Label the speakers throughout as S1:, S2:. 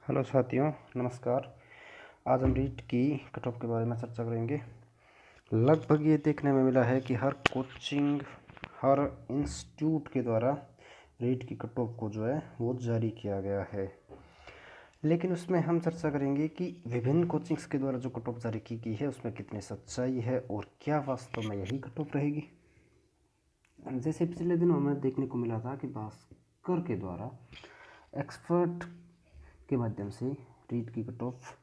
S1: Hello साथियों, नमस्कार। आज हम रीट की कट ऑफ के बारे में चर्चा करेंगे। लगभग ये देखने में मिला है कि हर कोचिंग, हर इंस्टीट्यूट के द्वारा रीट की कट ऑफ को जो है वो जारी किया गया है। लेकिन उसमें हम चर्चा करेंगे कि विभिन्न कोचिंग्स के द्वारा जो कट ऑफ जारी की गई है उसमें कितनी सच्चाई है और क्या वास्तव में यही कट ऑफ रहेगी। जैसे पिछले दिनों हमें देखने को मिला था कि भास्कर के द्वारा एक्सपर्ट के माध्यम से रीट की कट ऑफ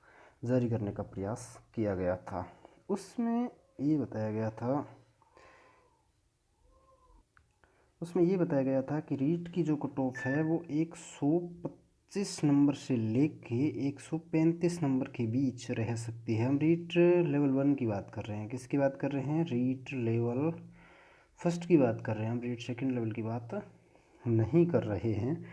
S1: जारी करने का प्रयास किया गया था। उसमें ये बताया गया था कि रीट की जो कट ऑफ है वो 125 नंबर से लेके 135 नंबर के बीच रह सकती है। हम रीट लेवल 1 की बात कर रहे हैं। किसकी बात कर रहे हैं? रीट लेवल फर्स्ट की बात कर रहे हैं। हम रीट सेकंड लेवल की बात नहीं कर रहे हैं।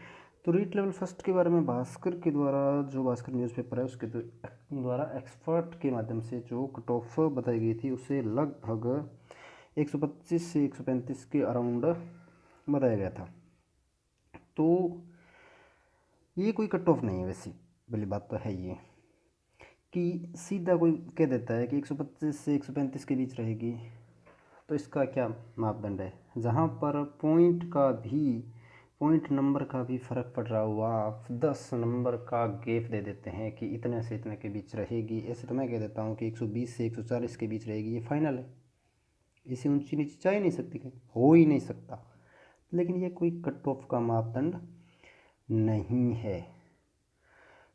S1: तो रीट लेवल फर्स्ट के बारे में भास्कर के द्वारा, जो भास्कर न्यूज़पेपर है उसके द्वारा एक्सपर्ट के माध्यम से जो कट ऑफ बताई गई थी उसे लगभग 125 से 135 के अराउंड बताया गया था। तो ये कोई कट ऑफ नहीं है। वैसी वाली बात तो है ये कि सीधा कोई कह देता है कि 125 से 135 के बीच रहेगी, तो इसका क्या मापदंड है? जहाँ पर पॉइंट नंबर का भी फ़र्क पड़ रहा हुआ, आप 10 नंबर का गैप दे देते हैं कि इतने से इतने के बीच रहेगी। ऐसे तो मैं कह देता हूँ कि 120 से 140 के बीच रहेगी, ये फाइनल है। इसे ऊंची नीचे जा ही नहीं सकती, हो ही नहीं सकता। लेकिन ये कोई कट ऑफ का मापदंड नहीं है।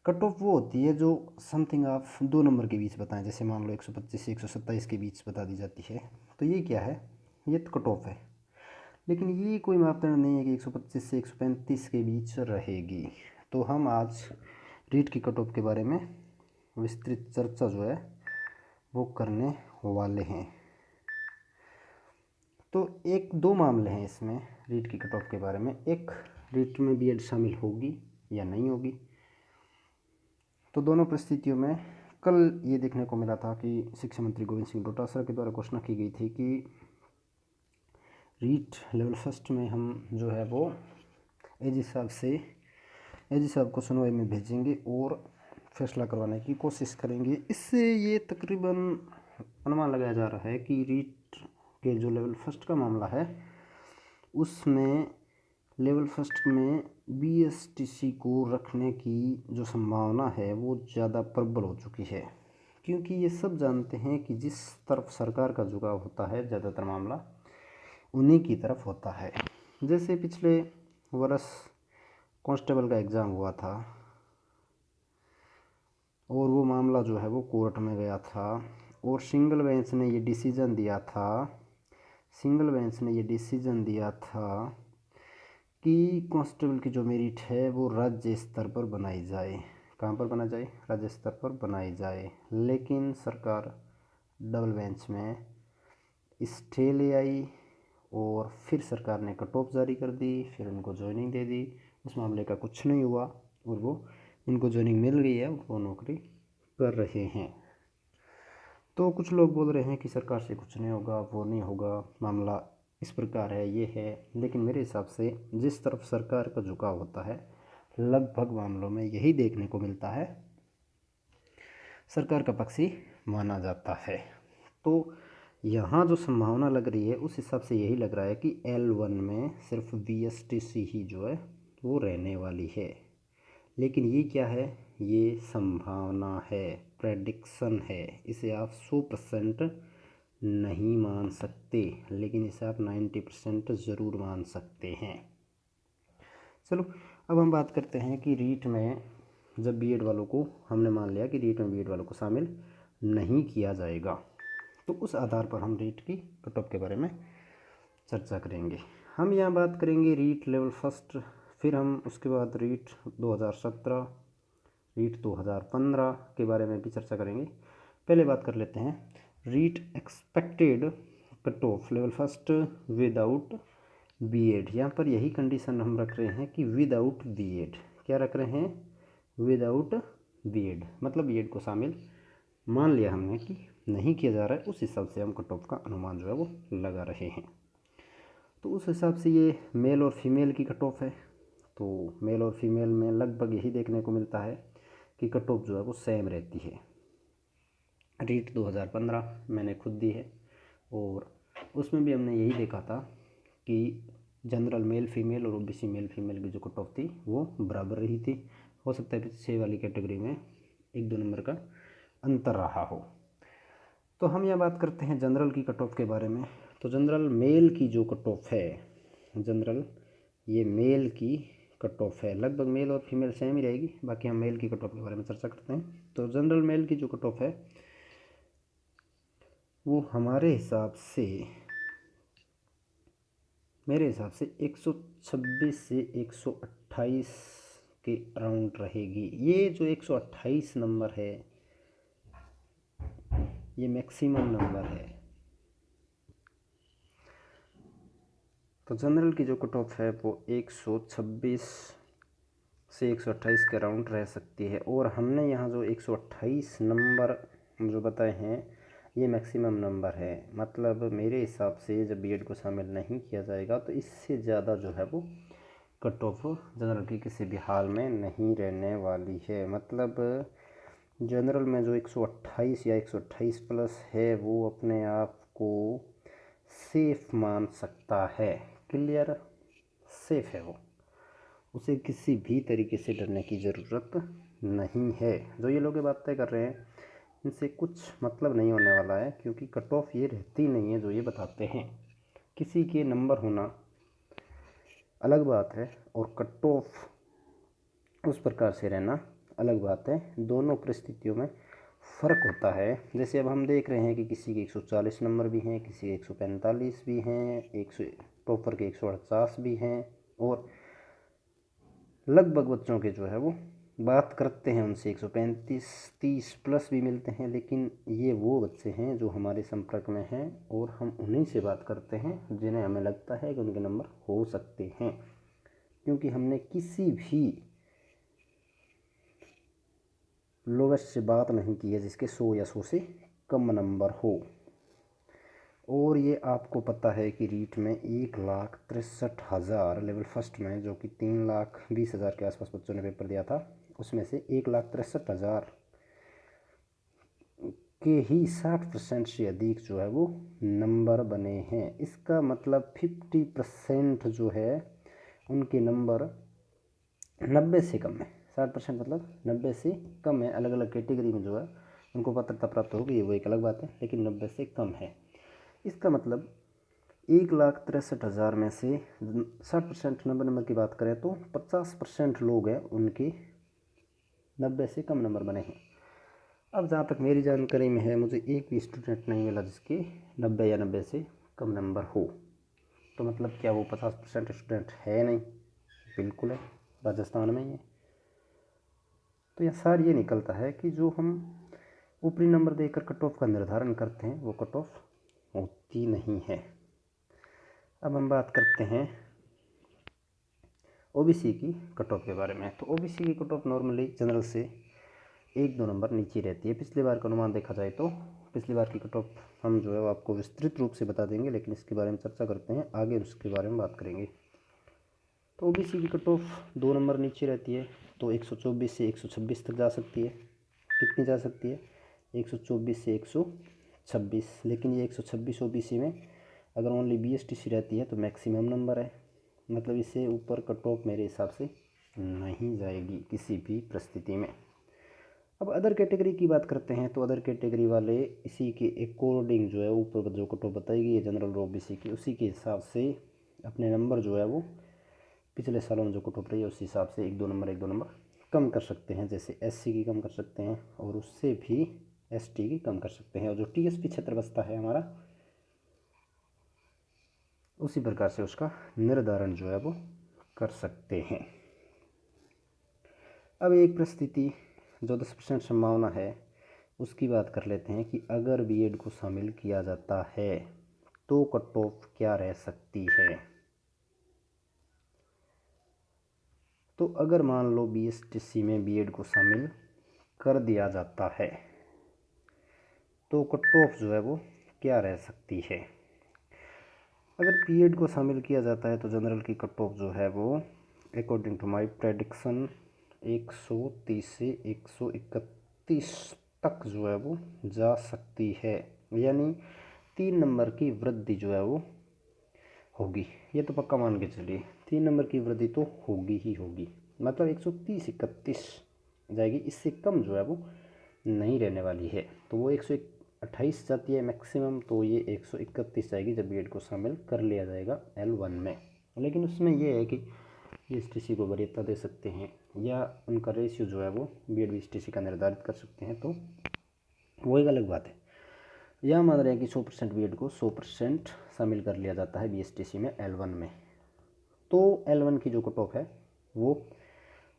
S1: कट ऑफ वो होती है जो समथिंग आप 2 नंबर के बीच बताएं। जैसे मान लो 125 से 127 के बीच बता दी जाती है, तो ये क्या है? ये तो कट ऑफ है। लेकिन ये कोई मापदंड नहीं है कि 125 से 135 के बीच रहेगी। तो हम आज रीट की कट ऑफ के बारे में विस्तृत चर्चा जो है वो करने वाले हैं। तो एक दो मामले हैं इसमें रीट की कट ऑफ के बारे में। एक, रीट में बीएड शामिल होगी या नहीं होगी। तो दोनों परिस्थितियों में कल ये देखने को मिला था कि शिक्षा मंत्री गोविंद सिंह डोटासरा के द्वारा घोषणा की गई थी कि रीट लेवल फर्स्ट में हम जो है वो एजी साहब को सुनवाई में भेजेंगे और फैसला करवाने की कोशिश करेंगे। इससे ये तकरीबन अनुमान लगाया जा रहा है कि रीट के जो लेवल फर्स्ट का मामला है उसमें लेवल फर्स्ट में बीएसटीसी को रखने की जो संभावना है वो ज़्यादा प्रबल हो चुकी है, क्योंकि ये सब जानते हैं कि जिस तरफ सरकार का झुकाव होता है ज़्यादातर मामला उन्हीं की तरफ होता है। जैसे पिछले वर्ष कांस्टेबल का एग्ज़ाम हुआ था और वो मामला जो है वो कोर्ट में गया था और सिंगल बेंच ने ये डिसीज़न दिया था कि कांस्टेबल की जो मेरिट है वो राज्य स्तर पर बनाई जाए। कहाँ पर बनाई जाए? राज्य स्तर पर बनाई जाए। लेकिन सरकार डबल बेंच में स्टे ले आई और फिर सरकार ने कट ऑफ जारी कर दी, फिर उनको ज्वाइनिंग दे दी। उस मामले का कुछ नहीं हुआ और वो इनको ज्वाइनिंग मिल गई है, वो नौकरी कर रहे हैं। तो कुछ लोग बोल रहे हैं कि सरकार से कुछ नहीं होगा, वो नहीं होगा, मामला इस प्रकार है, ये है। लेकिन मेरे हिसाब से जिस तरफ सरकार का झुकाव होता है लगभग मामलों में यही देखने को मिलता है, सरकार का पक्ष ही माना जाता है। तो यहाँ जो संभावना लग रही है उस हिसाब से यही लग रहा है कि L1 में सिर्फ बीएसटीसी ही जो है वो रहने वाली है। लेकिन ये क्या है? ये संभावना है, प्रेडिक्शन है। इसे आप 100% नहीं मान सकते, लेकिन इसे आप 90% ज़रूर मान सकते हैं। चलो अब हम बात करते हैं कि रीट में जब बीएड वालों को, हमने मान लिया कि रीट में बीएड वालों को शामिल नहीं किया जाएगा, तो उस आधार पर हम रीट की कट ऑफ के बारे में चर्चा करेंगे। हम यहाँ बात करेंगे रीट लेवल फर्स्ट, फिर हम उसके बाद रीट 2017, रीट 2015 के बारे में भी चर्चा करेंगे। पहले बात कर लेते हैं REET expected cut off level first without BEd. यहाँ पर यही कंडीशन हम रख रहे हैं कि विदाउट बीएड। क्या रख रहे हैं? विदाउट बीएड, मतलब बीएड को शामिल मान लिया हमने कि नहीं किया जा रहा है। उस हिसाब से हम कट ऑफ का अनुमान जो है वो लगा रहे हैं। तो उस हिसाब से ये मेल और फीमेल की कट ऑफ है। तो मेल और फीमेल में लगभग यही देखने को मिलता है की कट ऑफ जो है वो सेम रहती है। रीट 2015 मैंने खुद दी है और उसमें भी हमने यही देखा था कि जनरल मेल फीमेल और ओबीसी मेल फीमेल की जो कट ऑफ थी वो बराबर रही थी। हो सकता है पीछे वाली कैटेगरी में 1-2 नंबर का अंतर रहा हो। तो हम यह बात करते हैं जनरल की कट ऑफ के बारे में। तो जनरल मेल की जो कट ऑफ है, जनरल ये मेल की कट ऑफ है, लगभग मेल और फीमेल सेम ही रहेगी। बाकी हम मेल की कट ऑफ के बारे में चर्चा करते हैं। तो जनरल मेल की जो कट ऑफ है वो हमारे हिसाब से, मेरे हिसाब से 126 से 128 के अराउंड रहेगी। ये जो 128 नंबर है ये मैक्सिमम नंबर है। तो जनरल की जो कट ऑफ है वो 126 से 128 के अराउंड रह सकती है। और हमने यहाँ जो 128 नंबर जो बताए हैं ये मैक्सिमम नंबर है। मतलब मेरे हिसाब से जब बीएड को शामिल नहीं किया जाएगा तो इससे ज़्यादा जो है वो कट ऑफ जनरल की किसी भी हाल में नहीं रहने वाली है। मतलब जनरल में जो 128 या 128 प्लस है वो अपने आप को सेफ मान सकता है। क्लियर, सेफ है वो, उसे किसी भी तरीके से डरने की ज़रूरत नहीं है। जो ये लोग बातें कर रहे हैं इनसे कुछ मतलब नहीं होने वाला है, क्योंकि कट ऑफ ये रहती नहीं है जो ये बताते हैं। किसी के नंबर होना अलग बात है और कट ऑफ उस प्रकार से रहना अलग बात है। दोनों परिस्थितियों में फ़र्क होता है। जैसे अब हम देख रहे हैं कि किसी के 140 नंबर भी हैं, किसी के 145 भी हैं, 100 टॉपर के 148 भी हैं और लगभग बच्चों के जो है वो बात करते हैं उनसे 135 30 प्लस भी मिलते हैं। लेकिन ये वो बच्चे हैं जो हमारे संपर्क में हैं और हम उन्हीं से बात करते हैं जिन्हें हमें लगता है कि उनके नंबर हो सकते हैं, क्योंकि हमने किसी भी लोवेस्ट से बात नहीं की है जिसके 100 या 100 से कम नंबर हो। और ये आपको पता है कि रीट में 1,63,000 लेवल फर्स्ट में, जो कि 3,20,000 के आसपास बच्चों ने पेपर दिया था, उसमें से 1,63,000 के ही 60% से अधिक जो है वो नंबर बने हैं। इसका मतलब 50% जो है उनके नंबर 90 से कम है। 60% मतलब 90 से कम है। अलग अलग कैटेगरी में जो है उनको पात्रता प्राप्त होगी वो एक अलग बात है, लेकिन 90 से कम है। इसका मतलब 1,63,000 में से 60% 90 नंबर की बात करें तो 50% लोग हैं उनके 90 से कम नंबर बने हैं। अब जहाँ तक मेरी जानकारी में है, मुझे एक भी स्टूडेंट नहीं मिला जिसके 90 या 90 से कम नंबर हो। तो मतलब क्या वो 50% स्टूडेंट है? नहीं, बिल्कुल है, राजस्थान में ही है। तो यह सार ये निकलता है कि जो हम ऊपरी नंबर देकर कट ऑफ का निर्धारण करते हैं वो कट ऑफ होती नहीं है। अब हम बात करते हैं ओबीसी की कट ऑफ के बारे में। तो ओबीसी की कट ऑफ नॉर्मली जनरल से 1-2 नंबर नीचे रहती है। पिछली बार का अनुमान देखा जाए तो पिछली बार की कट ऑफ हम जो है वो आपको विस्तृत रूप से बता देंगे, लेकिन इसके बारे में चर्चा करते हैं आगे, उसके बारे में बात करेंगे। तो ओबीसी की कट ऑफ 2 नंबर नीचे रहती है, तो 124 से 126 तक जा सकती है। कितनी जा सकती है? 124 से 126। लेकिन ये 126 ओबीसी में अगर ओनली बीएसटीसी रहती है तो मैक्सिमम नंबर है। मतलब इससे ऊपर कट ऑफ मेरे हिसाब से नहीं जाएगी किसी भी परिस्थिति में। अब अदर कैटेगरी की बात करते हैं। तो अदर कैटेगरी वाले इसी के अकॉर्डिंग जो है ऊपर जो कट ऑफ बताएगी ये जनरल ओबीसी की, उसी के हिसाब से अपने नंबर जो है वो पिछले सालों में जो कट ऑफ रही है उस हिसाब से 1-2 नंबर कम कर सकते हैं। जैसे एससी की कम कर सकते हैं और उससे भी एसटी की कम कर सकते हैं। और जो टीएसपी क्षेत्र बचता है हमारा, उसी प्रकार से उसका निर्धारण जो है वो कर सकते हैं। अब एक परिस्थिति जो 10% संभावना है उसकी बात कर लेते हैं कि अगर बीएड को शामिल किया जाता है तो कट ऑफ क्या रह सकती है। तो अगर मान लो बीएसटीसी में बीएड को शामिल कर दिया जाता है तो कट ऑफ जो है वो क्या रह सकती है। अगर बीएड को शामिल किया जाता है तो जनरल की कट ऑफ जो है वो अकॉर्डिंग टू माय प्रेडिक्शन 130 से 131 तक जो है वो जा सकती है, यानी 3 नंबर की वृद्धि जो है वो होगी। ये तो पक्का मान के चलिए 3 नंबर की वृद्धि तो होगी ही होगी, मतलब 130-31 जाएगी, इससे कम जो है वो नहीं रहने वाली है। तो वो 128 जाती है मैक्सिमम, तो ये 131 जाएगी जब बीएड को शामिल कर लिया जाएगा L1 में। लेकिन उसमें ये है कि बीएसटीसी को वरीयता दे सकते हैं या उनका रेशियो जो है वो बीएड बीएसटीसी का निर्धारित कर सकते हैं, तो वो एक अलग बात है। यह मान रहे हैं कि 100% बीएड को 100% शामिल कर लिया जाता है बीएसटीसी में L1 में। तो L1 की जो कट ऑफ है वो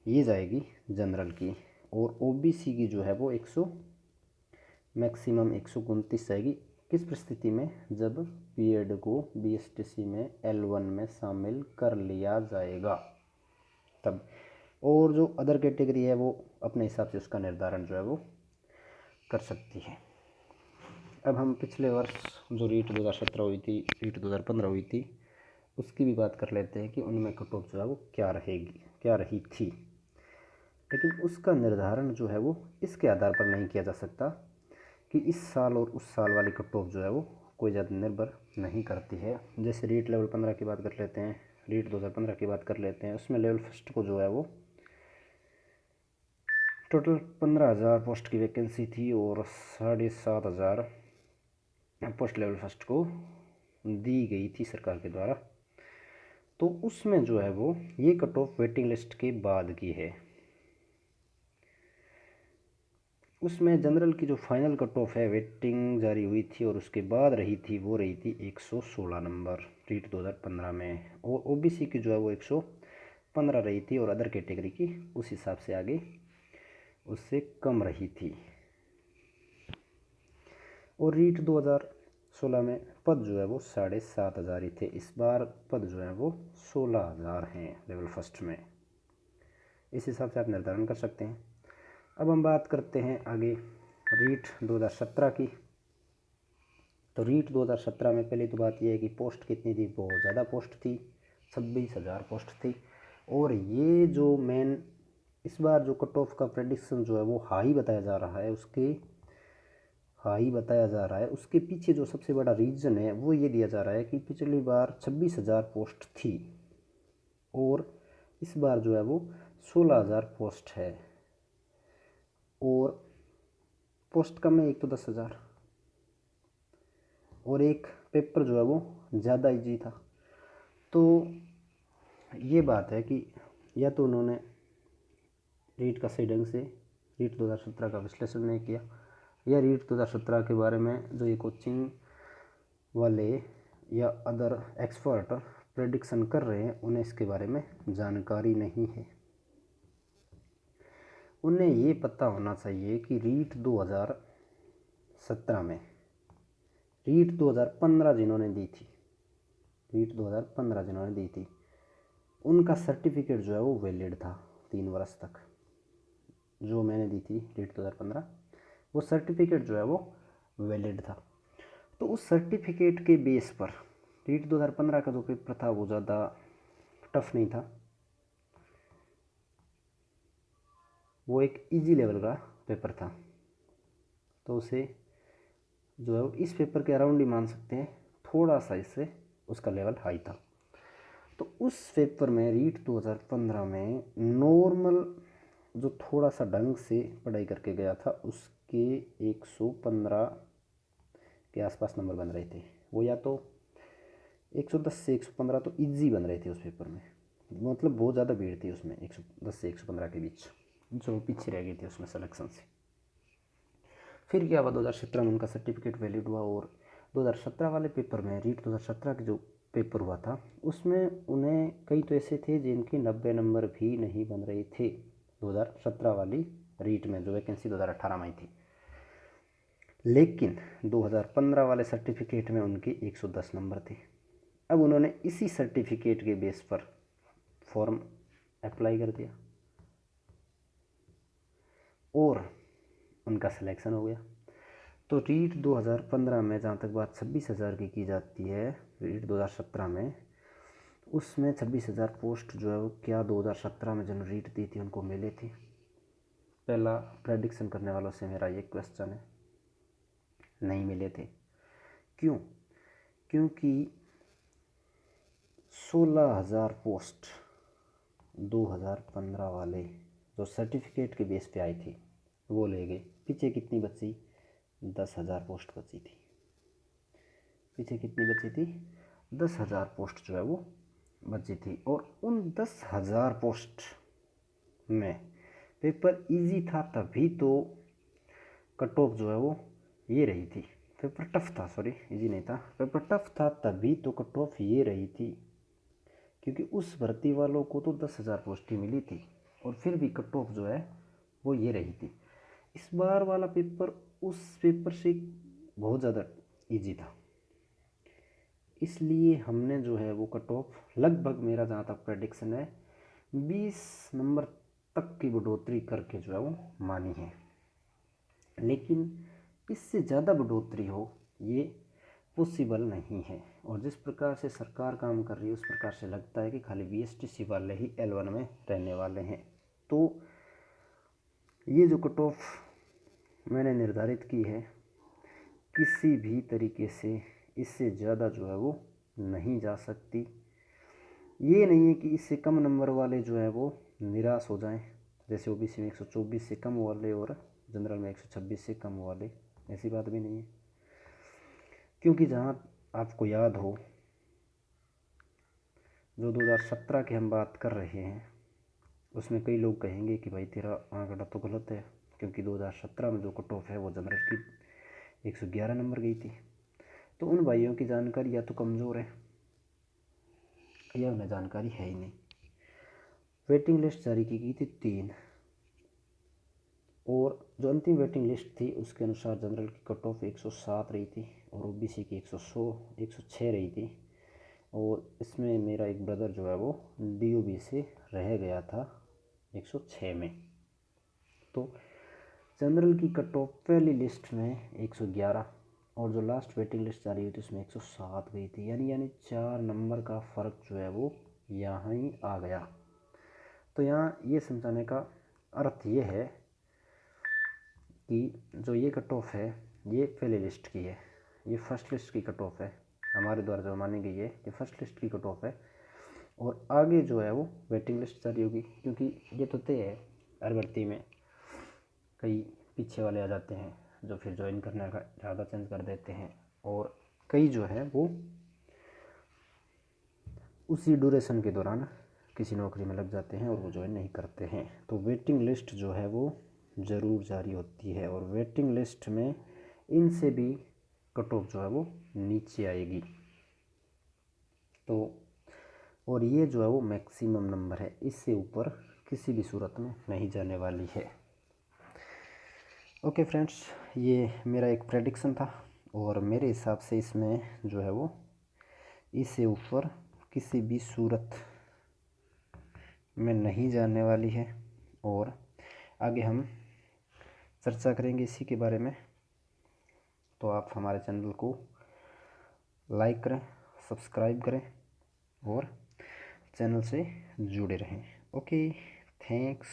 S1: ये जाएगी जनरल की, और ओबीसी की जो है वो 100 मैक्सिमम 129 जाएगी। किस परिस्थिति में? जब बीएड को बीएसटीसी में L1 में शामिल कर लिया जाएगा तब। और जो अदर कैटेगरी है वो अपने हिसाब से उसका निर्धारण जो है वो कर सकती है। अब हम पिछले वर्ष जो रीट 2017 हुई थी, रीट 2015 हुई थी, उसकी भी बात कर लेते हैं कि उनमें कट ऑफ जो है वो क्या रही थी। लेकिन उसका निर्धारण जो है वो इसके आधार पर नहीं किया जा सकता कि इस साल और उस साल वाली कट ऑफ जो है वो कोई ज़्यादा निर्भर नहीं करती है। जैसे रीट लेवल 15 की बात कर लेते हैं, रीट 2015 की बात कर लेते हैं, उसमें लेवल फर्स्ट को जो है वो टोटल 15,000 पोस्ट की वैकेंसी थी और 7,500 पोस्ट लेवल फर्स्ट को दी गई थी सरकार के द्वारा। तो उसमें जो है वो ये कट ऑफ वेटिंग लिस्ट के बाद की है। उसमें जनरल की जो फाइनल कट ऑफ है वेटिंग जारी हुई थी और उसके बाद रही थी, वो रही थी 116 नंबर रीट 2015 में, और ओबीसी की जो है वो 115 रही थी, और अदर कैटेगरी की उस हिसाब से आगे उससे कम रही थी। और रीट 2016 में पद जो है वो 7,500 ही थे, इस बार पद जो है वो 16,000 हैं लेवल फर्स्ट में। इस हिसाब से आप निर्धारण कर सकते हैं। अब हम बात करते हैं आगे रीट 2017 की। तो रीट 2017 में पहली तो बात यह है कि पोस्ट कितनी थी, बहुत ज़्यादा पोस्ट थी, 26,000 पोस्ट थी। और ये जो मेन इस बार जो कट ऑफ का प्रेडिक्शन जो है वो हाई बताया जा रहा है, उसके पीछे जो सबसे बड़ा रीज़न है वो ये दिया जा रहा है कि पिछली बार 26,000 पोस्ट थी और इस बार जो है वो 16,000 पोस्ट है, और पोस्ट कम है एक तो 10,000, और एक पेपर जो है वो ज़्यादा इजी था। तो ये बात है कि या तो उन्होंने रीट का सही ढंग से रीट 2017 का विश्लेषण नहीं किया, या रीट 2017 के बारे में जो ये कोचिंग वाले या अदर एक्सपर्ट प्रेडिक्शन कर रहे हैं उन्हें इसके बारे में जानकारी नहीं है। उन्हें ये पता होना चाहिए कि रीट 2017 में रीट 2015 जिन्होंने दी थी, रीट 2015 जिन्होंने दी थी उनका सर्टिफिकेट जो है वो वैलिड था 3 वर्ष तक। जो मैंने दी थी रीट 2015 वो सर्टिफिकेट जो है वो वैलिड था। तो उस सर्टिफिकेट के बेस पर रीट 2015 का जो पेपर था वो ज़्यादा टफ नहीं था, वो एक इजी लेवल का पेपर था। तो उसे जो है इस पेपर के अराउंड ही मान सकते हैं, थोड़ा सा इससे उसका लेवल हाई था। तो उस पेपर में रीट 2015 में नॉर्मल जो थोड़ा सा ढंग से पढ़ाई करके गया था उसके 115 के आसपास नंबर बन रहे थे। वो या तो 110 से 115 तो इजी बन रहे थे उस पेपर में, मतलब बहुत ज़्यादा भीड़ थी उसमें 110 से 115 के बीच, जो पीछे रह गई थी उसमें सिलेक्शन से। फिर क्या हुआ, 2017 में उनका सर्टिफिकेट वैलिड हुआ, और 2017 वाले पेपर में रीट 2017 के जो पेपर हुआ था उसमें उन्हें कई तो ऐसे थे जिनके 90 नंबर भी नहीं बन रहे थे 2017 वाली रीट में, जो वैकेंसी 2018 में आई थी। लेकिन 2015 वाले सर्टिफिकेट में उनके 110 नंबर थे। अब उन्होंने इसी सर्टिफिकेट के बेस पर फॉर्म अप्लाई कर दिया और उनका सिलेक्शन हो गया। तो रीट 2015 में जहाँ तक बात 26,000 की जाती है, रीट 2017 में उसमें 26,000 पोस्ट जो है वो क्या 2017 में जिन्होंने रीट दी थी उनको मिले थे। पहला प्रेडिक्शन करने वालों से मेरा ये क्वेश्चन है, नहीं मिले थे। क्यों? क्योंकि 16,000 पोस्ट 2015 वाले जो सर्टिफिकेट के बेस पे आई थी वो ले गए। पीछे कितनी बची? 10,000 पोस्ट बची थी। पीछे कितनी बची थी? 10,000 पोस्ट जो है वो बची थी। और उन 10,000 पोस्ट में पेपर इजी था तभी तो कट ऑफ जो है वो ये रही थी। पेपर टफ था, सॉरी इजी नहीं था, पेपर टफ था तभी तो कट ऑफ ये रही थी, क्योंकि उस भर्ती वालों को तो 10,000 पोस्ट ही मिली थी और फिर भी कट ऑफ जो है वो ये रही थी। इस बार वाला पेपर उस पेपर से बहुत ज़्यादा इजी था, इसलिए हमने जो है वो कट ऑफ लगभग, मेरा जहाँ तक प्रेडिक्शन है, 20 नंबर तक की बढ़ोतरी करके जो है वो मानी है। लेकिन इससे ज़्यादा बढ़ोतरी हो ये पॉसिबल नहीं है। और जिस प्रकार से सरकार काम कर रही है उस प्रकार से लगता है कि खाली VSTC वाले ही L1 में रहने वाले हैं। तो ये जो कट ऑफ मैंने निर्धारित की है, किसी भी तरीके से इससे ज़्यादा जो है वो नहीं जा सकती। ये नहीं है कि इससे कम नंबर वाले जो है वो निराश हो जाएं, जैसे OBC में 124 से कम वाले और जनरल में 126 से कम वाले, ऐसी बात भी नहीं है। क्योंकि जहाँ आपको याद हो, जो 2017 की हम बात कर रहे हैं उसमें कई लोग कहेंगे कि भाई तेरा आंकड़ा तो गलत है, क्योंकि 2017 में जो कट ऑफ है वो जनरल की 111 नंबर गई थी। तो उन भाइयों की जानकारी या तो कमज़ोर है या उन्हें जानकारी है ही नहीं। वेटिंग लिस्ट जारी की गई थी 3, और जो अंतिम वेटिंग लिस्ट थी उसके अनुसार जनरल की कट ऑफ 107 रही थी और OBC की 106 रही थी। और इसमें मेरा एक ब्रदर जो है वो DOB से रह गया था 106 में। तो जनरल की कट ऑफ पहली लिस्ट में 111 और जो लास्ट वेटिंग लिस्ट जारी हुई थी उसमें 107 गई थी, यानी 4 नंबर का फ़र्क जो है वो यहाँ ही आ गया। तो यहाँ ये समझाने का अर्थ ये है कि जो ये कट ऑफ है ये पहले लिस्ट की है, ये फर्स्ट लिस्ट की कट ऑफ है, हमारे द्वारा जो मानी गई है ये फर्स्ट लिस्ट की कट ऑफ है। और आगे जो है वो वेटिंग लिस्ट जारी होगी, क्योंकि ये तो तय है हर भर्ती में कई पीछे वाले आ जाते हैं जो फिर ज्वाइन करने का इरादा चेंज कर देते हैं, और कई जो है वो उसी ड्यूरेशन के दौरान किसी नौकरी में लग जाते हैं और वो ज्वाइन नहीं करते हैं। तो वेटिंग लिस्ट जो है वो ज़रूर जारी होती है और वेटिंग लिस्ट में इनसे भी कट ऑफ जो है वो नीचे आएगी। तो और ये जो है वो मैक्सिमम नंबर है, इससे ऊपर किसी भी सूरत में नहीं जाने वाली है। ओके फ्रेंड्स, ये मेरा एक प्रेडिक्शन था और मेरे हिसाब से इसमें जो है वो इससे ऊपर किसी भी सूरत में नहीं जाने वाली है। और आगे हम चर्चा करेंगे इसी के बारे में। तो आप हमारे चैनल को लाइक करें, सब्सक्राइब करें और चैनल से जुड़े रहें। Okay, thanks.